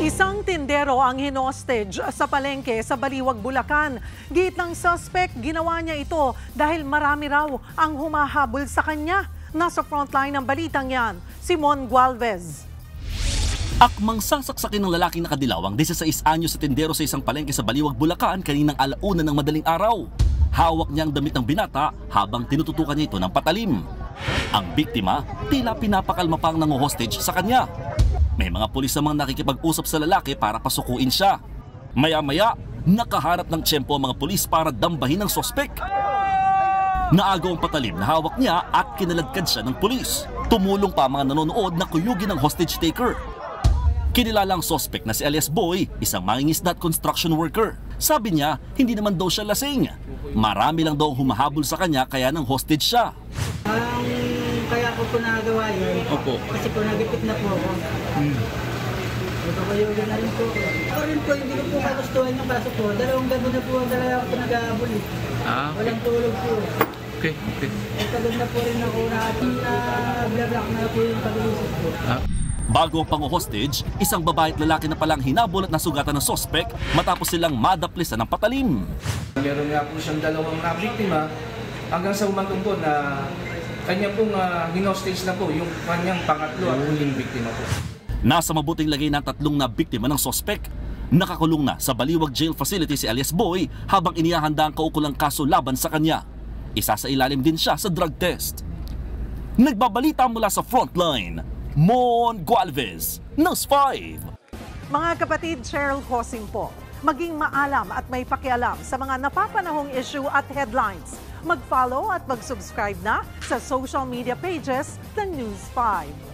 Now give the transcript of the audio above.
Isang tindero ang hinostage sa palengke sa Baliwag, Bulacan. Git ng suspect, ginawa niya ito dahil marami raw ang humahabol sa kanya. Nasa frontline ng balitang yan, Simon Gualvez. Akmang sasaksakin ng lalaking nakadilaw ang 16 anyo sa tindero sa isang palengke sa Baliwag, Bulacan kaninang alauna ng madaling araw. Hawak niya ang damit ng binata habang tinututukan niya ito ng patalim. Ang biktima, tila pinapakalma pang nangu-hostage sa kanya. May mga pulis namang nakikipag-usap sa lalaki para pasukuin siya. Maya-maya, nakaharap ng tiyempo ang mga pulis para dambahin ang sospek. Naagaw ang patalim na hawak niya at kinaladkad siya ng pulis. Tumulong pa ang mga nanonood na kuyugin ng hostage taker. Kinilala ang sospek na si alias Boy, isang mangingisda at construction worker. Sabi niya, hindi naman daw siya lasing. Marami lang daw humahabol sa kanya kaya nang hostage siya. Kaya ko po nagawa yun. Opo. Kasi po nagipit na po ako. Nagkakayugan na rin po. Ako rin po, hindi ko po kagustuhan yung kaso po. Dalawang gabi na po talaga ako nag-aabol eh. Walang tulog po. Okay. Pagod na po rin ako na-block na po yung pag-iisip po. Bago ang pang-hostage, isang babae at lalaki na palang hinabol at nasugatan ng sospek matapos silang madaplisan ng patalim. Meron nga po siyang dalawang biktima hanggang sa umangkong po na kanya pong hinostage na po yung kanyang pangatlo at huling biktima po. Nasa mabuting lagay ng tatlong na biktima ng sospek. Nakakulong na sa Baliwag Jail Facility si alias Boy habang inihahanda ang kaukulang kaso laban sa kanya. Isa sa ilalim din siya sa drug test. Nagbabalita mula sa Frontline, Mon Gualvez, News 5. Mga kapatid, Cheryl Hosing po. Maging maalam at may pakialam sa mga napapanahong issue at headlines. Mag-follow at mag-subscribe na sa social media pages ng News 5.